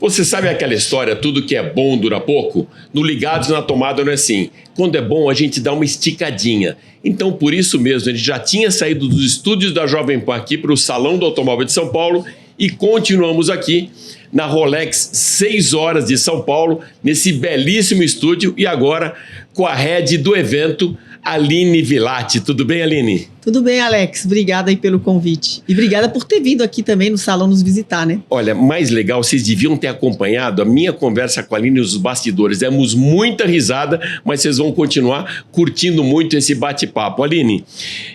Você sabe aquela história, tudo que é bom dura pouco? No Ligados na Tomada não é assim. Quando é bom, a gente dá uma esticadinha. Então, por isso mesmo, a gente já tinha saído dos estúdios da Jovem Pan aqui para o Salão do Automóvel de São Paulo e continuamos aqui na Rolex 6 horas de São Paulo, nesse belíssimo estúdio e agora com a head do evento, Aline Villati. Tudo bem, Aline? Tudo bem, Alex. Obrigada aí pelo convite. E obrigada por ter vindo aqui também no salão nos visitar, né? Olha, mais legal, vocês deviam ter acompanhado a minha conversa com a Aline nos bastidores. Demos muita risada, mas vocês vão continuar curtindo muito esse bate-papo. Aline,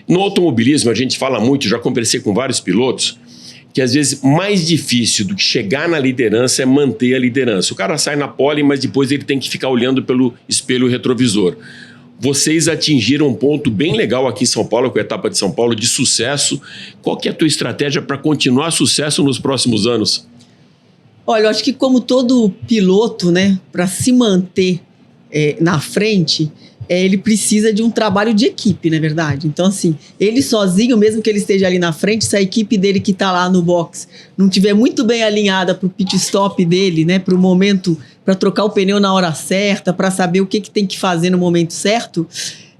no automobilismo a gente fala muito, já conversei com vários pilotos, que às vezes mais difícil do que chegar na liderança é manter a liderança. O cara sai na pole, mas depois ele tem que ficar olhando pelo espelho retrovisor. Vocês atingiram um ponto bem legal aqui em São Paulo, com a etapa de São Paulo, de sucesso. Qual que é a tua estratégia para continuar sucesso nos próximos anos? Olha, eu acho que como todo piloto, né, para se manter na frente, ele precisa de um trabalho de equipe, não é verdade? Então, assim, ele sozinho, mesmo que ele esteja ali na frente, se a equipe dele que está lá no box não estiver muito bem alinhada para o pit stop dele, né, para o momento, para trocar o pneu na hora certa, para saber o que tem que fazer no momento certo,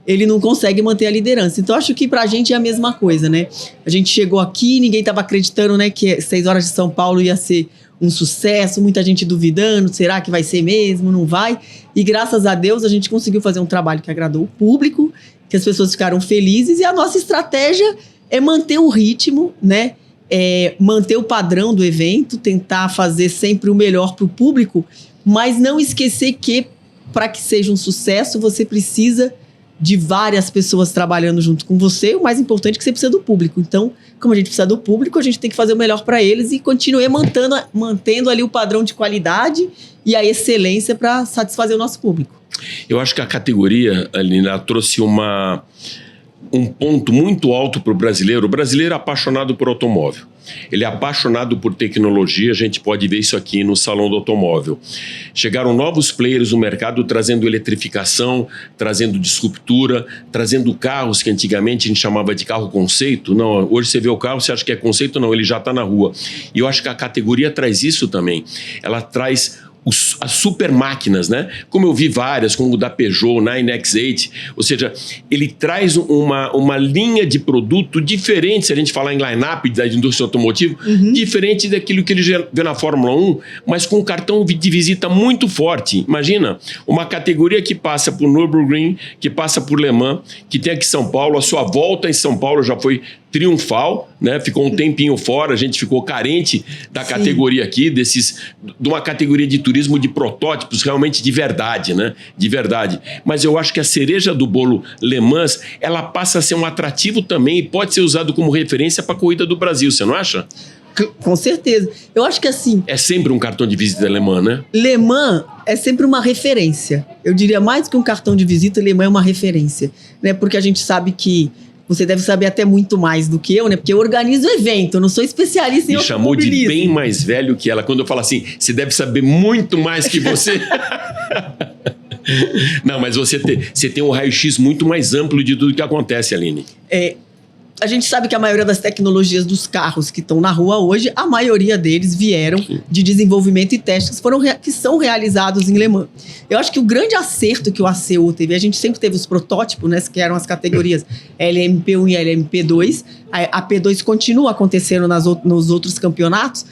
ele não consegue manter a liderança. Então, acho que para a gente é a mesma coisa, né? A gente chegou aqui, ninguém estava acreditando, né, que 6 horas de São Paulo ia ser um sucesso, muita gente duvidando, será que vai ser mesmo, não vai? E graças a Deus a gente conseguiu fazer um trabalho que agradou o público, que as pessoas ficaram felizes e a nossa estratégia é manter o ritmo, né? Manter o padrão do evento, tentar fazer sempre o melhor para o público, mas não esquecer que para que seja um sucesso você precisa de várias pessoas trabalhando junto com você, o mais importante é que você precisa do público. Então, como a gente precisa do público, a gente tem que fazer o melhor para eles e continuar mantendo ali o padrão de qualidade e a excelência para satisfazer o nosso público. Eu acho que a categoria, Aline, ela trouxe um ponto muito alto para o brasileiro. O brasileiro é apaixonado por automóvel. Ele é apaixonado por tecnologia, a gente pode ver isso aqui no Salão do Automóvel. Chegaram novos players no mercado trazendo eletrificação, trazendo disruptura, trazendo carros que antigamente a gente chamava de carro conceito. Não, hoje você vê o carro, você acha que é conceito? Não, ele já está na rua. E eu acho que a categoria traz isso também. Ela traz as super máquinas, né? Como eu vi várias, como o da Peugeot, o 9X8, ou seja, ele traz uma linha de produto diferente, se a gente falar em line-up da indústria automotiva, diferente daquilo que ele já vê na Fórmula 1, mas com um cartão de visita muito forte. Imagina, uma categoria que passa por Nürburgring, que passa por Le Mans, que tem aqui em São Paulo, a sua volta em São Paulo já foi triunfal, né? Ficou um tempinho fora, a gente ficou carente da categoria aqui, de uma categoria de turismo de protótipos realmente de verdade, né? De verdade. Mas eu acho que a cereja do bolo Le Mans, ela passa a ser um atrativo também e pode ser usado como referência para a corrida do Brasil, você não acha? Com certeza. Eu acho que assim... É sempre um cartão de visita Le Mans, né? Le Mans é sempre uma referência. Eu diria mais que um cartão de visita, Le Mans é uma referência, né? Porque a gente sabe que você deve saber até muito mais do que eu, né? Porque eu organizo o evento, eu não sou especialista em automobilismo. Me chamou de bem mais velho que ela. Quando eu falo assim, você deve saber muito mais que você. Não, mas você tem um raio-x muito mais amplo de tudo que acontece, Aline. A gente sabe que a maioria das tecnologias dos carros que estão na rua hoje, a maioria deles vieram de desenvolvimento e testes que são realizados em Le Mans. Eu acho que o grande acerto que o ACU teve, a gente sempre teve os protótipos, né, que eram as categorias LMP1 e LMP2. A P2 continua acontecendo nos outros campeonatos,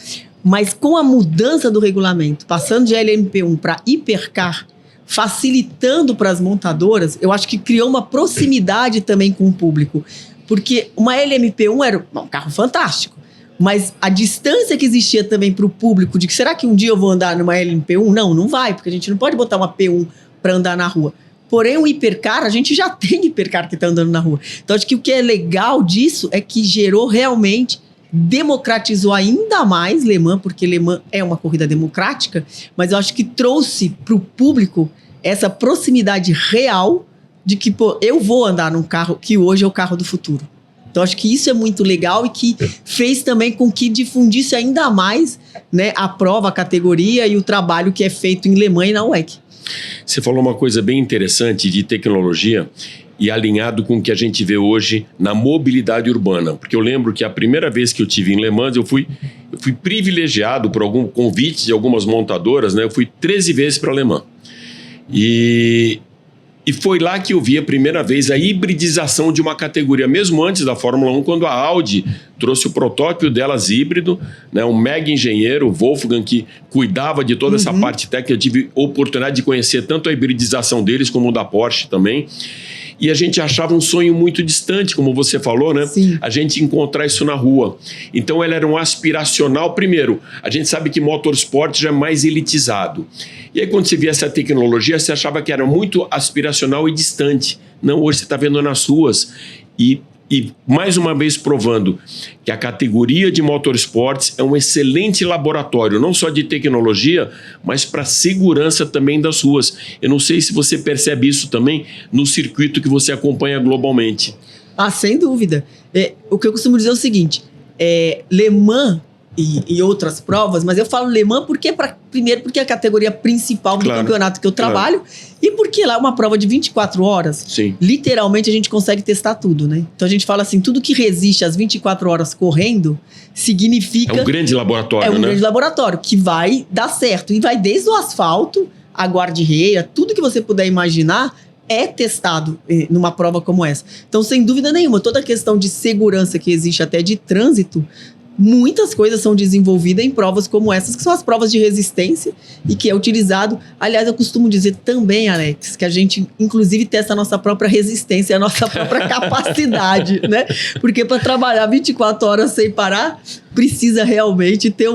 mas com a mudança do regulamento, passando de LMP1 para Hipercar, facilitando para as montadoras, eu acho que criou uma proximidade também com o público. Porque uma LMP1 era um carro fantástico, mas a distância que existia também para o público de que será que um dia eu vou andar numa LMP1? Não vai, porque a gente não pode botar uma P1 para andar na rua. Porém, o hipercar, a gente já tem hipercar que está andando na rua. Então, acho que o que é legal disso é que gerou realmente, democratizou ainda mais Le Mans, porque Le Mans é uma corrida democrática, mas eu acho que trouxe para o público essa proximidade real de que, eu vou andar num carro que hoje é o carro do futuro. Então, acho que isso é muito legal e que fez também com que difundisse ainda mais, né, a prova, a categoria e o trabalho que é feito em Le Mans e na WEC. Você falou uma coisa bem interessante de tecnologia. e alinhado com o que a gente vê hoje na mobilidade urbana. Porque eu lembro que a primeira vez que eu estive em Le Mans, eu fui privilegiado por algum convite de algumas montadoras, né? Eu fui 13 vezes para Le Mans. E foi lá que eu vi a primeira vez a hibridização de uma categoria, mesmo antes da Fórmula 1, quando a Audi trouxe o protótipo delas híbrido, né, um mega engenheiro, o Wolfgang, que cuidava de toda essa parte técnica. Eu tive oportunidade de conhecer tanto a hibridização deles como o da Porsche também. E a gente achava um sonho muito distante, como você falou, né? Sim. A gente encontrar isso na rua. Então, ela era um aspiracional. Primeiro, a gente sabe que motorsport já é mais elitizado. E aí, quando você via essa tecnologia, você achava que era muito aspiracional e distante. Não, hoje você está vendo nas ruas. E mais uma vez provando que a categoria de motorsports é um excelente laboratório, não só de tecnologia, mas para segurança também das ruas. Eu não sei se você percebe isso também no circuito que você acompanha globalmente. Ah, sem dúvida. O que eu costumo dizer é o seguinte, Le Mans e outras provas, mas eu falo Le Mans primeiro porque é a categoria principal do campeonato que eu trabalho, e porque lá é uma prova de 24 horas. Sim. Literalmente a gente consegue testar tudo, né? Então a gente fala assim, tudo que resiste às 24 horas correndo significa... É um grande laboratório, né? É um grande laboratório, que vai dar certo. E vai desde o asfalto, a guarda-reia, tudo que você puder imaginar é testado numa prova como essa. Então, sem dúvida nenhuma, toda a questão de segurança que existe até de trânsito, muitas coisas são desenvolvidas em provas como essas, que são as provas de resistência e que é utilizado. Aliás, eu costumo dizer também, Alex, que a gente, inclusive, testa a nossa própria resistência, a nossa própria capacidade, né? Porque para trabalhar 24 horas sem parar, precisa realmente ter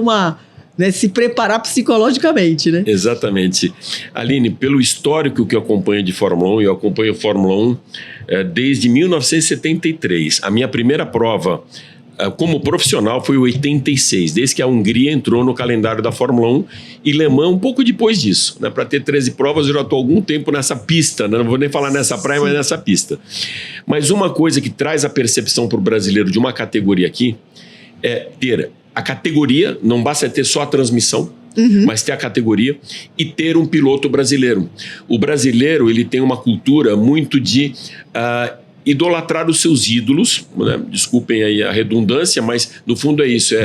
se preparar psicologicamente, né? Exatamente. Aline, pelo histórico que eu acompanho de Fórmula 1, eu acompanho Fórmula 1 desde 1973. A minha primeira prova como profissional foi 86, desde que a Hungria entrou no calendário da Fórmula 1, e Le Mans um pouco depois disso, né? Para ter 13 provas eu já estou há algum tempo nessa pista, né? Não vou nem falar nessa praia, mas nessa pista. Mas uma coisa que traz a percepção para o brasileiro de uma categoria aqui é ter a categoria, não basta ter só a transmissão, mas ter a categoria e ter um piloto brasileiro. O brasileiro, ele tem uma cultura muito de idolatrar os seus ídolos, né? Desculpem aí a redundância, mas no fundo é isso,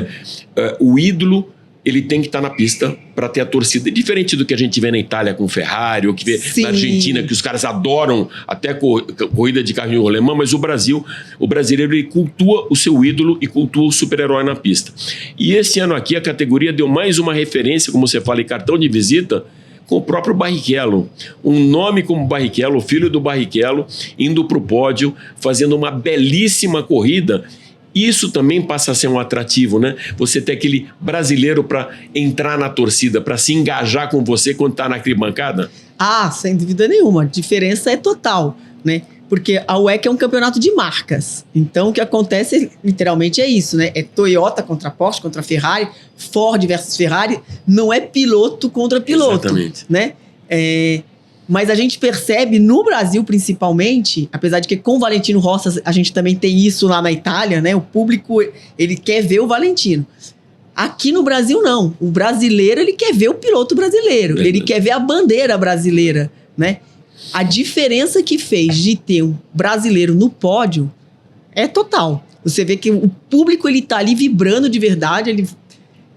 o ídolo, ele tem que estar na pista para ter a torcida, diferente do que a gente vê na Itália com Ferrari, ou que vê na Argentina, que os caras adoram até corrida de carrinho alemã, mas o brasileiro, ele cultua o seu ídolo e cultua o super-herói na pista. E esse ano aqui a categoria deu mais uma referência, como você fala, em cartão de visita, com o próprio Barrichello. Um nome como Barrichello, o filho do Barrichello, indo para o pódio, fazendo uma belíssima corrida. Isso também passa a ser um atrativo, né? Você ter aquele brasileiro para entrar na torcida, para se engajar com você quando está na arquibancada. Ah, sem dúvida nenhuma. A diferença é total, né? Porque a WEC é um campeonato de marcas. Então, o que acontece literalmente é isso, né? É Toyota contra Porsche, contra Ferrari, Ford versus Ferrari. Não é piloto contra piloto. Exatamente. Né? Mas a gente percebe no Brasil, principalmente, apesar de que com o Valentino Rossi a gente também tem isso lá na Itália, né? O público, ele quer ver o Valentino. Aqui no Brasil, não. O brasileiro, ele quer ver o piloto brasileiro. Ele quer ver a bandeira brasileira, né? A diferença que fez de ter um brasileiro no pódio é total. Você vê que o público, ele tá ali vibrando de verdade.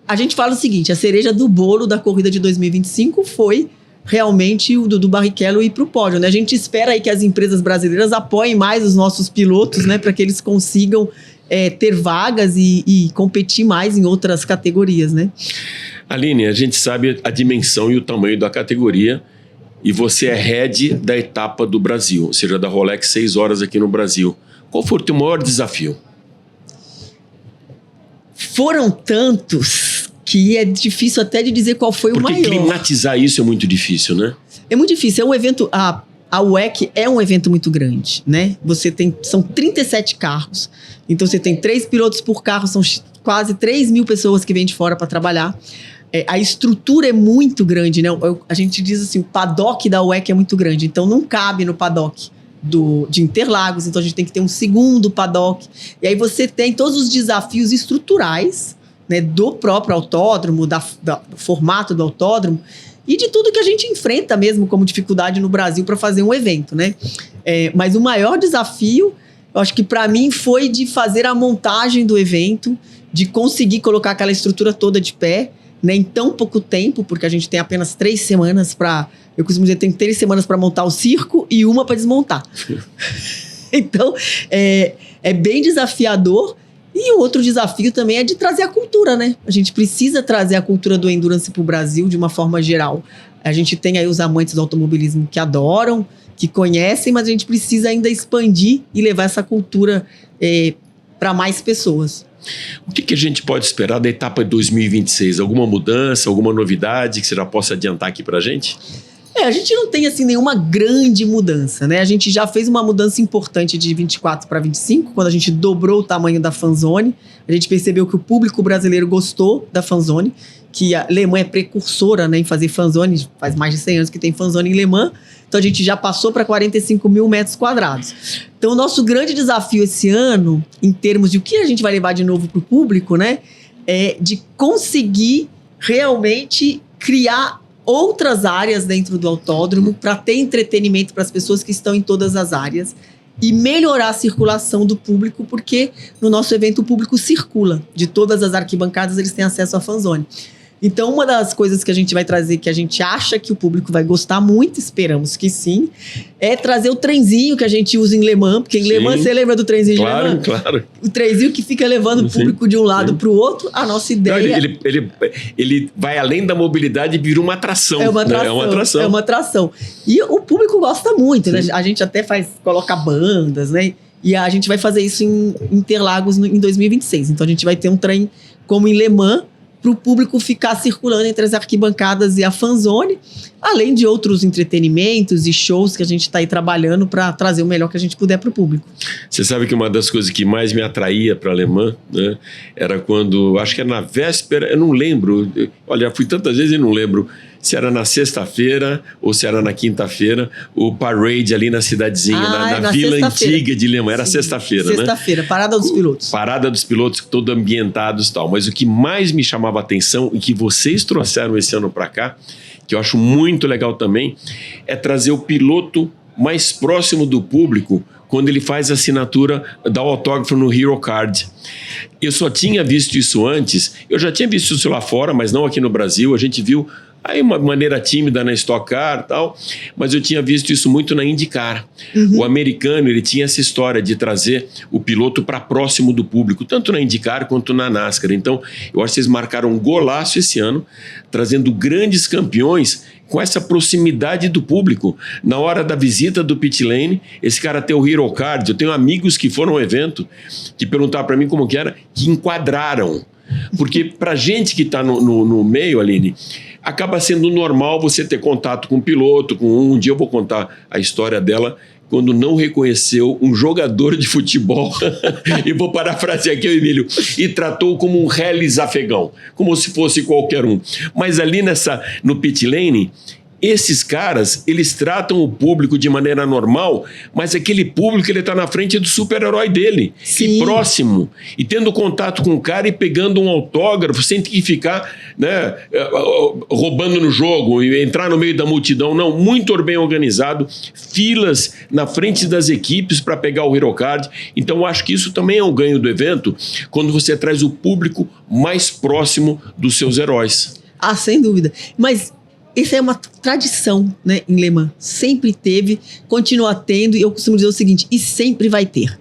A gente fala o seguinte, a cereja do bolo da corrida de 2025 foi realmente o do Barrichello ir para o pódio, né? A gente espera aí que as empresas brasileiras apoiem mais os nossos pilotos, né? Para que eles consigam ter vagas e competir mais em outras categorias, né? Aline, a gente sabe a dimensão e o tamanho da categoria, e você é head da etapa do Brasil, ou seja, da Rolex 6 horas aqui no Brasil. Qual foi o teu maior desafio? Foram tantos que é difícil até de dizer qual foi o maior. Porque climatizar isso é muito difícil, né? É muito difícil. É um evento... A WEC é um evento muito grande, né? São 37 carros. Então, você tem 3 pilotos por carro, são quase 3 mil pessoas que vêm de fora para trabalhar. A estrutura é muito grande, né? A gente diz assim, o paddock da WEC é muito grande. Então, não cabe no paddock de Interlagos. Então, a gente tem que ter um segundo paddock. E aí, você tem todos os desafios estruturais, né, do próprio autódromo, do formato do autódromo, e de tudo que a gente enfrenta mesmo como dificuldade no Brasil para fazer um evento, né? Mas o maior desafio, eu acho que para mim foi de fazer a montagem do evento, de conseguir colocar aquela estrutura toda de pé, né, em tão pouco tempo, porque a gente tem apenas 3 semanas para... Eu costumo dizer, tem 3 semanas para montar o circo e uma para desmontar. Então, é bem desafiador. E o outro desafio também é de trazer a cultura, né? A gente precisa trazer a cultura do endurance para o Brasil de uma forma geral. A gente tem aí os amantes do automobilismo que adoram, que conhecem, mas a gente precisa ainda expandir e levar essa cultura para mais pessoas. O que a gente pode esperar da etapa de 2026? Alguma mudança, alguma novidade que você já possa adiantar aqui para a gente? A gente não tem assim nenhuma grande mudança, né? A gente já fez uma mudança importante de 24 para 25, quando a gente dobrou o tamanho da fanzone. A gente percebeu que o público brasileiro gostou da fanzone, que a Le Mans é precursora, né, em fazer fanzone, faz mais de 100 anos que tem fanzone em Le Mans. Então a gente já passou para 45 mil metros quadrados. Então o nosso grande desafio esse ano, em termos de o que a gente vai levar de novo para o público, né, é de conseguir realmente criar outras áreas dentro do autódromo para ter entretenimento para as pessoas que estão em todas as áreas e melhorar a circulação do público, porque no nosso evento o público circula. De todas as arquibancadas eles têm acesso à fanzone. Então, uma das coisas que a gente vai trazer, que a gente acha que o público vai gostar muito, esperamos que sim, é trazer o trenzinho que a gente usa em Le Mans, porque em Le Mans, você lembra do trenzinho de Le Mans? Claro. O trenzinho que fica levando o público de um lado para o outro. A nossa ideia... Ele vai além da mobilidade e vira uma atração. É uma atração. Né? É uma atração. É uma atração. E o público gosta muito, né? A gente até coloca bandas, né? E a gente vai fazer isso em Interlagos em 2026. Então, a gente vai ter um trem como em Le Mans, para o público ficar circulando entre as arquibancadas e a fanzone, além de outros entretenimentos e shows que a gente está aí trabalhando para trazer o melhor que a gente puder para o público. Você sabe que uma das coisas que mais me atraía para Le Mans, né, era quando, acho que era na véspera, eu não lembro, olha, fui tantas vezes e não lembro se era na sexta-feira ou se era na quinta-feira, o parade ali na cidadezinha, na vila antiga de Le Mans. Era sexta-feira, né? Sexta-feira, Parada dos Pilotos. Parada dos Pilotos, todo ambientados e tal. Mas o que mais me chamava a atenção e que vocês trouxeram esse ano para cá, que eu acho muito legal também, é trazer o piloto mais próximo do público quando ele faz a assinatura, dá o autógrafo no Hero Card. Eu só tinha visto isso antes, eu já tinha visto isso lá fora, mas não aqui no Brasil. A gente viu aí uma maneira tímida na Stock Car e tal, mas eu tinha visto isso muito na IndyCar. O americano, ele tinha essa história de trazer o piloto para próximo do público, tanto na IndyCar quanto na NASCAR. Então, eu acho que vocês marcaram um golaço esse ano, trazendo grandes campeões com essa proximidade do público. Na hora da visita do pit lane, esse cara tem o Hero Card. Eu tenho amigos que foram ao evento, que perguntaram para mim como que era, que enquadraram. Porque pra gente que está no meio, Aline, acaba sendo normal você ter contato com o piloto. Um dia eu vou contar a história dela quando não reconheceu um jogador de futebol, e vou parafrasear aqui o Emílio, e tratou como um reles afegão, como se fosse qualquer um. Mas ali no pit lane, esses caras, eles tratam o público de maneira normal, mas aquele público, ele tá na frente do super-herói dele, e próximo, e tendo contato com o cara e pegando um autógrafo, sem ter que ficar, né, roubando no jogo, e entrar no meio da multidão. Não, muito bem organizado, filas na frente das equipes para pegar o Hero Card. Então eu acho que isso também é um ganho do evento, quando você traz o público mais próximo dos seus heróis. Ah, sem dúvida. Mas essa é uma tradição, né, em Le Mans. Sempre teve, continua tendo, e eu costumo dizer o seguinte, e sempre vai ter.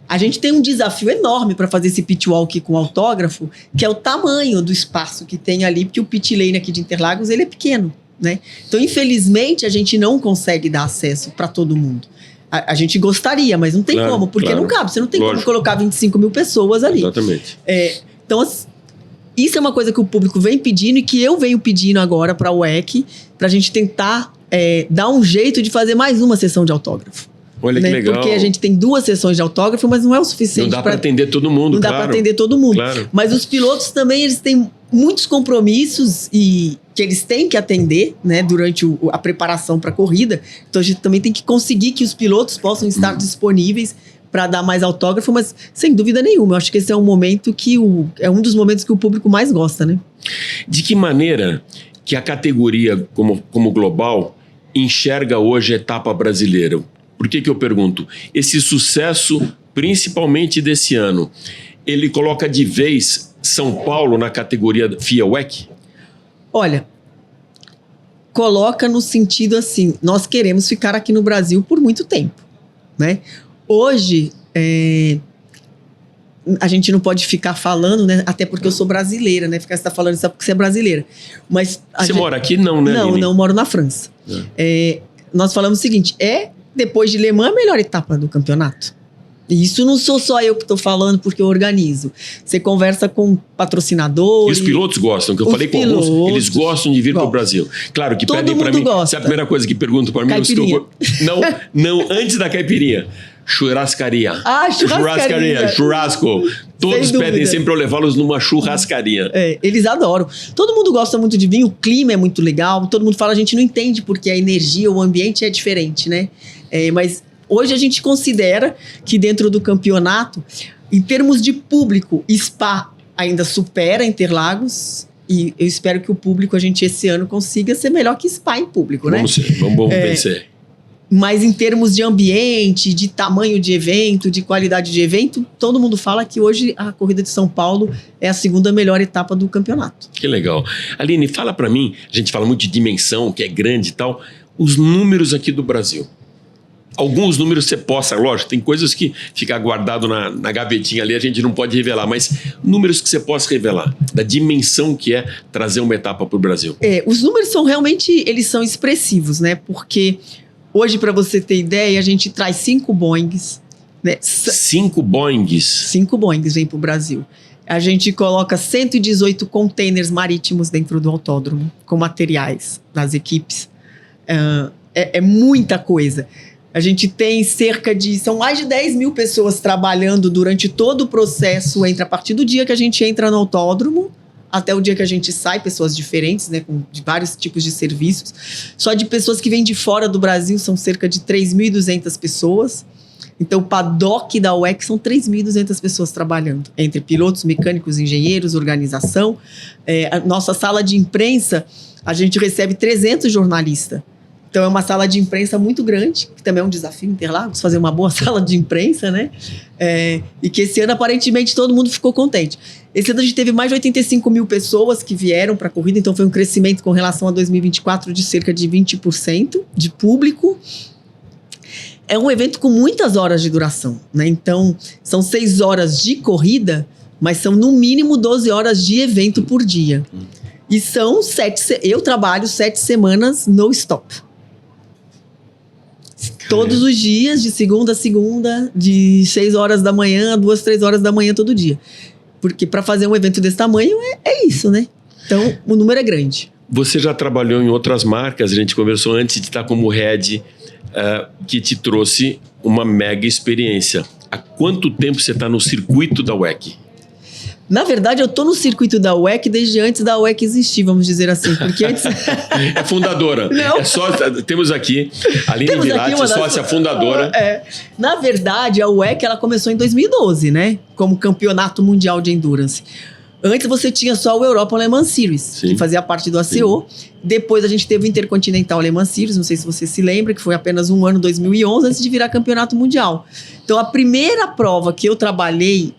A gente tem um desafio enorme para fazer esse pit walk com autógrafo, que é o tamanho do espaço que tem ali, porque o pit lane aqui de Interlagos, ele é pequeno, né? Então, infelizmente, a gente não consegue dar acesso para todo mundo. A gente gostaria, mas não tem como, porque não cabe. Você não tem como colocar 25 mil pessoas ali. Exatamente. Então, isso é uma coisa que o público vem pedindo e que eu venho pedindo agora para o WEC, para a gente tentar dar um jeito de fazer mais uma sessão de autógrafo. Olha que legal. Porque a gente tem 2 sessões de autógrafo, mas não é o suficiente. Não dá para atender todo mundo, Não dá para atender todo mundo. Claro. Mas os pilotos também, eles têm muitos compromissos e que eles têm que atender, né, durante a preparação para a corrida. Então a gente também tem que conseguir que os pilotos possam estar disponíveis para dar mais autógrafo, mas sem dúvida nenhuma. Eu acho que esse é um momento que é um dos momentos que o público mais gosta, né? De que maneira que a categoria, como global, enxerga hoje a etapa brasileira? Por que eu pergunto? Esse sucesso, principalmente desse ano, ele coloca de vez São Paulo na categoria FIA WEC? Olha, coloca no sentido assim, nós queremos ficar aqui no Brasil por muito tempo, né? Hoje, a gente não pode ficar falando, né? Até porque eu sou brasileira, né? Ficar você tá falando isso porque você é brasileira. Mas você mora aqui? Não, né, Aline? Não, moro na França. Nós falamos o seguinte, depois de Le Mans, a melhor etapa do campeonato. E isso não sou só eu que estou falando porque eu organizo. Você conversa com patrocinadores. E os pilotos gostam, que eu falei com alguns, eles gostam de vir para o Brasil. Claro que pedem para mim. Essa é a primeira coisa que perguntam para mim. Não, antes da caipirinha. Churrascaria. Churrascaria. Churrasco. Todos pedem sempre para eu levá-los numa churrascaria. Eles adoram. Todo mundo gosta muito de vinho, o clima é muito legal. Todo mundo fala, a gente não entende porque a energia, o ambiente é diferente, né? Mas hoje a gente considera que dentro do campeonato, em termos de público, Spa ainda supera Interlagos. E eu espero que o público, a gente esse ano consiga ser melhor que Spa em público, né? Vamos vencer. Mas em termos de ambiente, de tamanho de evento, de qualidade de evento, todo mundo fala que hoje a Corrida de São Paulo é a segunda melhor etapa do campeonato. Que legal. Aline, fala para mim, a gente fala muito de dimensão, que é grande e tal, os números aqui do Brasil. Alguns números você possa, lógico, tem coisas que ficam guardado na gavetinha ali, a gente não pode revelar, mas números que você possa revelar, da dimensão que é trazer uma etapa para o Brasil. Os números são realmente, eles são expressivos, né? Porque hoje, para você ter ideia, a gente traz 5 Boeings. Né? 5 Boeings? 5 Boeings vêm para o Brasil. A gente coloca 118 containers marítimos dentro do autódromo, com materiais das equipes. É muita coisa. A gente tem são mais de 10 mil pessoas trabalhando durante todo o processo, a partir do dia que a gente entra no autódromo, até o dia que a gente sai, pessoas diferentes, né, de vários tipos de serviços. Só de pessoas que vêm de fora do Brasil são cerca de 3.200 pessoas. Então, o paddock da WEC são 3.200 pessoas trabalhando, entre pilotos, mecânicos, engenheiros, organização. A nossa sala de imprensa, a gente recebe 300 jornalistas. Então, é uma sala de imprensa muito grande, que também é um desafio em Interlagos, fazer uma boa sala de imprensa, né? E que esse ano, aparentemente, todo mundo ficou contente. Esse ano a gente teve mais de 85 mil pessoas que vieram para a corrida, então foi um crescimento com relação a 2024 de cerca de 20% de público. É um evento com muitas horas de duração, né? Então, são 6 horas de corrida, mas são no mínimo 12 horas de evento por dia. E são eu trabalho 7 semanas no stop. Todos os dias, de segunda a segunda, de 6 horas da manhã a 2, 3 horas da manhã todo dia. Porque para fazer um evento desse tamanho é isso, né? Então, o número é grande. Você já trabalhou em outras marcas, a gente conversou antes de estar como head, que te trouxe uma mega experiência. Há quanto tempo você está no circuito da WEC? Na verdade, eu tô no circuito da WEC desde antes da WEC existir, vamos dizer assim. Porque antes... É fundadora. Não. Temos aqui a Aline Villati, sócia fundadora. Na verdade, a WEC ela começou em 2012, né? Como campeonato mundial de endurance. Antes você tinha só o Europa Le Mans Series, sim, que fazia parte do ACO. Sim. Depois a gente teve o Intercontinental Le Mans Series, não sei se você se lembra, que foi apenas um ano, 2011, antes de virar campeonato mundial. Então, a primeira prova que eu trabalhei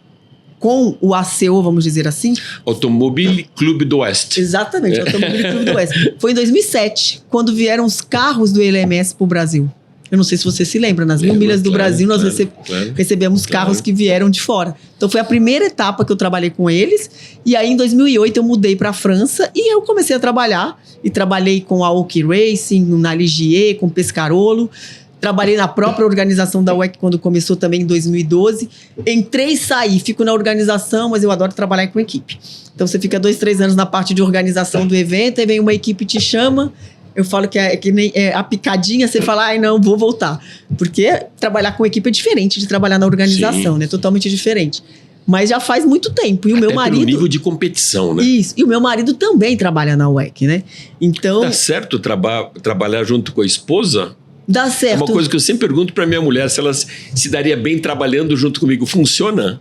com o ACO, vamos dizer assim... Automobile Clube do Oeste. Exatamente, Automobile Clube do Oeste. Foi em 2007, quando vieram os carros do LMS para o Brasil. Eu não sei se você se lembra, nas 1000 milhas do Brasil nós recebemos carros que vieram de fora. Então foi a primeira etapa que eu trabalhei com eles. E aí em 2008 eu mudei para a França e eu comecei a trabalhar. E trabalhei com a Oki Racing, na Ligier, com Pescarolo. Trabalhei na própria organização da WEC quando começou também em 2012. Entrei e saí, fico na organização, mas eu adoro trabalhar com equipe. Então você fica 2, 3 anos na parte de organização do evento, aí vem uma equipe e te chama. Eu falo que é que nem a picadinha, você fala, ai não, vou voltar. Porque trabalhar com equipe é diferente de trabalhar na organização, sim, né? Totalmente diferente. Mas já faz muito tempo. E o meu marido... Pelo nível de competição, né? Isso. E o meu marido também trabalha na WEC, né? Então... Dá certo trabalhar junto com a esposa? Dá certo. É uma coisa que eu sempre pergunto para minha mulher, se ela se daria bem trabalhando junto comigo. Funciona?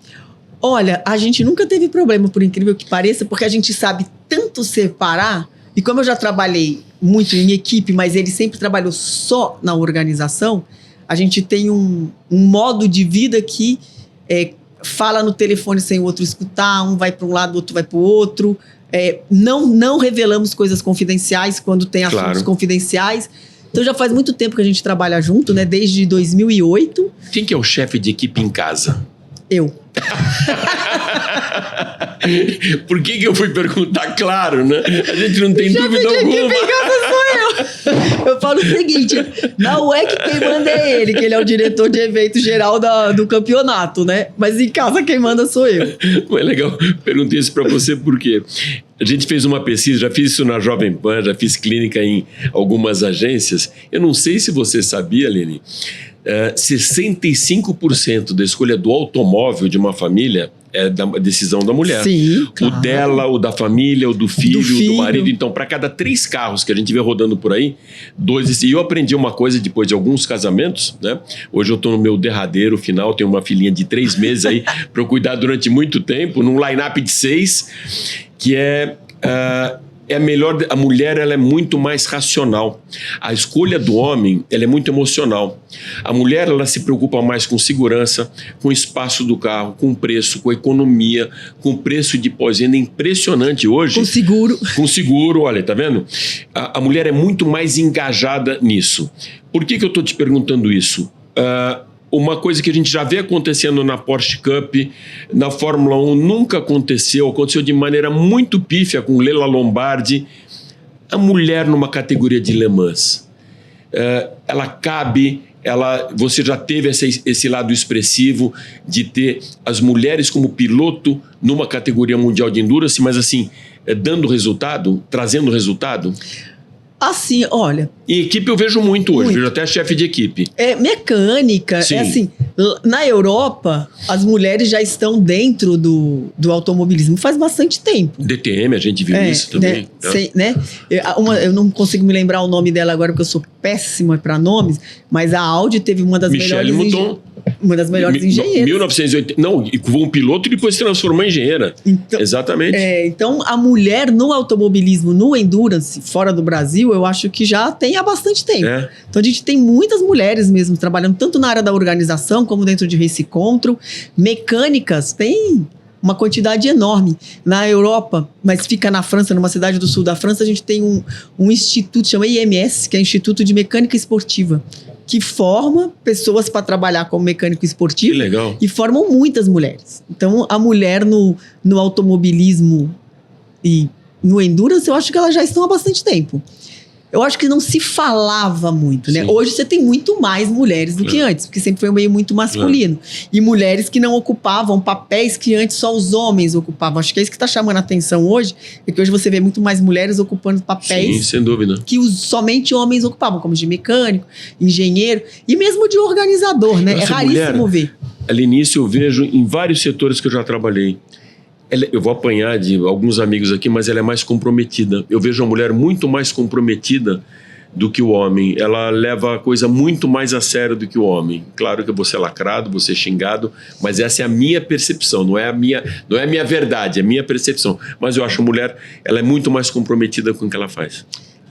Olha, a gente nunca teve problema, por incrível que pareça, porque a gente sabe tanto separar E como eu já trabalhei muito em equipe, mas ele sempre trabalhou só na organização, a gente tem um modo de vida que fala no telefone sem o outro escutar, um vai para um lado, o outro vai para o outro. Não revelamos coisas confidenciais quando tem assuntos confidenciais. Então já faz muito tempo que a gente trabalha junto, né? Desde 2008. Quem que é o chefe de equipe em casa? Eu. Por que eu fui perguntar? Claro, né? A gente não tem dúvida alguma. Quem em casa sou eu. Eu falo o seguinte, na UEC quem manda é ele, que ele é o diretor de evento geral do campeonato, né? Mas em casa quem manda sou eu. É legal, perguntei isso para você porque a gente fez uma pesquisa, já fiz isso na Jovem Pan, já fiz clínica em algumas agências. Eu não sei se você sabia, Aline, 65% da escolha do automóvel de uma família é da decisão da mulher. Sim, claro. O dela, o da família, o do filho, do marido. Então, para cada 3 carros que a gente vê rodando por aí, 2... E eu aprendi uma coisa depois de alguns casamentos, né? Hoje eu estou no meu derradeiro final, tenho uma filhinha de 3 meses aí para eu cuidar durante muito tempo, num line-up de 6, que é melhor. A mulher, ela é muito mais racional. A escolha do homem, ela é muito emocional. A mulher, ela se preocupa mais com segurança, com o espaço do carro, com o preço, com a economia, com o preço de pós-venda. É impressionante hoje. Com seguro. Com seguro, olha, tá vendo? A mulher é muito mais engajada nisso. Por que eu estou te perguntando isso? Uma coisa que a gente já vê acontecendo na Porsche Cup, na Fórmula 1, nunca aconteceu de maneira muito pífia com Leila Lombardi. A mulher numa categoria de Le Mans, ela cabe, você já teve esse lado expressivo de ter as mulheres como piloto numa categoria mundial de endurance, mas assim, dando resultado, trazendo resultado? Assim, olha... Em equipe eu vejo muito hoje, vejo até chefe de equipe. Mecânica, Sim. assim, na Europa, as mulheres já estão dentro do automobilismo faz bastante tempo. DTM, a gente viu isso também. Né? Eu não consigo me lembrar o nome dela agora, porque eu sou péssima para nomes, mas a Audi teve uma das melhores engenheiras. 1980, não, foi um piloto e depois se transformou em engenheira. Então, exatamente. Então, a mulher no automobilismo, no endurance, fora do Brasil, eu acho que já tem há bastante tempo. Então, a gente tem muitas mulheres mesmo trabalhando, tanto na área da organização, como dentro de Race Control. Mecânicas, tem uma quantidade enorme. Na Europa, mas fica na França, numa cidade do sul da França, a gente tem um instituto, chama IMS, que é Instituto de Mecânica Esportiva, que forma pessoas para trabalhar como mecânico esportivo. Que legal. E formam muitas mulheres. Então, a mulher no automobilismo e no endurance, eu acho que elas já estão há bastante tempo. Eu acho que não se falava muito, né? Sim. Hoje você tem muito mais mulheres do que antes, porque sempre foi um meio muito masculino. E mulheres que não ocupavam papéis que antes só os homens ocupavam. Acho que é isso que está chamando a atenção hoje, é que hoje você vê muito mais mulheres ocupando papéis. Sim, sem dúvida. Que somente homens ocupavam, como de mecânico, engenheiro e mesmo de organizador, né? Essa é raríssimo ver. Ali início eu vejo em vários setores que eu já trabalhei. Eu vou apanhar de alguns amigos aqui, mas ela é mais comprometida. Eu vejo a mulher muito mais comprometida do que o homem. Ela leva a coisa muito mais a sério do que o homem. Claro que eu vou ser lacrado, vou ser xingado, mas essa é a minha percepção, não é a minha verdade, é a minha percepção. Mas eu acho a mulher, ela é muito mais comprometida com o que ela faz.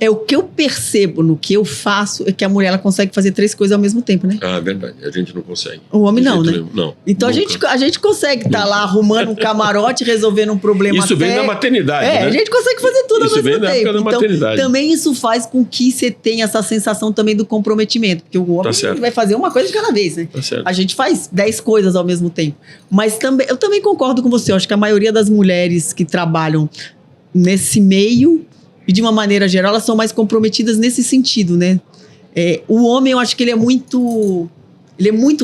O que eu percebo no que eu faço é que a mulher ela consegue fazer 3 coisas ao mesmo tempo, né? Ah, é verdade. A gente não consegue. O homem não, né? Não. Então a gente consegue estar lá arrumando um camarote, resolvendo um problema. Isso vem da maternidade, né? A gente consegue fazer tudo ao mesmo tempo. Isso vem da época da maternidade. Também isso faz com que você tenha essa sensação também do comprometimento. Porque o homem vai fazer uma coisa de cada vez, né? Tá certo. A gente faz 10 coisas ao mesmo tempo. Mas eu também concordo com você. Eu acho que a maioria das mulheres que trabalham nesse meio... E de uma maneira geral, elas são mais comprometidas nesse sentido, né? O homem, eu acho que ele é muito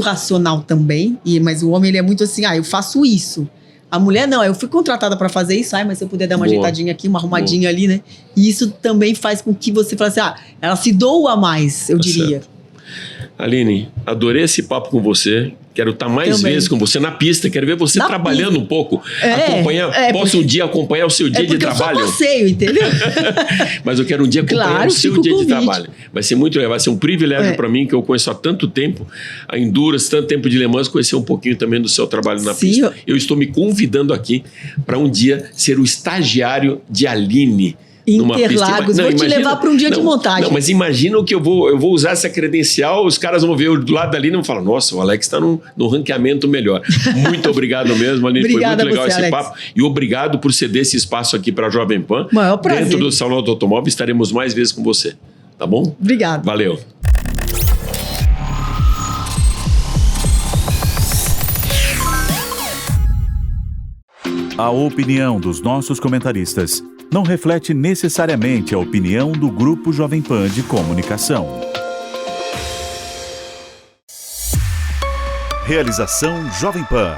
racional também, mas o homem ele é muito assim, eu faço isso. A mulher não, eu fui contratada para fazer isso, mas se eu puder dar uma ajeitadinha aqui, uma arrumadinha ali, né? E isso também faz com que você fale assim, ela se doa mais, eu diria. Certo. Aline, adorei esse papo com você. Quero estar mais vezes com você na pista. Quero ver você trabalhando um pouco. Posso um dia acompanhar o seu dia de trabalho? Eu só passeio, entendeu? Mas eu quero um dia acompanhar o seu dia de trabalho. Vai ser muito legal. Vai ser um privilégio para mim, que eu conheço há tanto tempo a Endurance, tanto tempo de Le Mans, conhecer um pouquinho também do seu trabalho na pista. Eu estou me convidando aqui para um dia ser o estagiário de Aline numa pista. Interlagos, vou te levar para um dia de montagem. Não, mas imagina o que eu vou usar essa credencial, os caras vão ver eu do lado dali e vão falar, nossa, o Alex está no ranqueamento melhor. Muito obrigado mesmo, Aline, foi muito legal esse Alex. Papo. E obrigado por ceder esse espaço aqui para a Jovem Pan. Maior prazer. Dentro do Salão do Automóvel, estaremos mais vezes com você. Tá bom? Obrigado. Valeu. A opinião dos nossos comentaristas não reflete necessariamente a opinião do Grupo Jovem Pan de Comunicação. Realização Jovem Pan.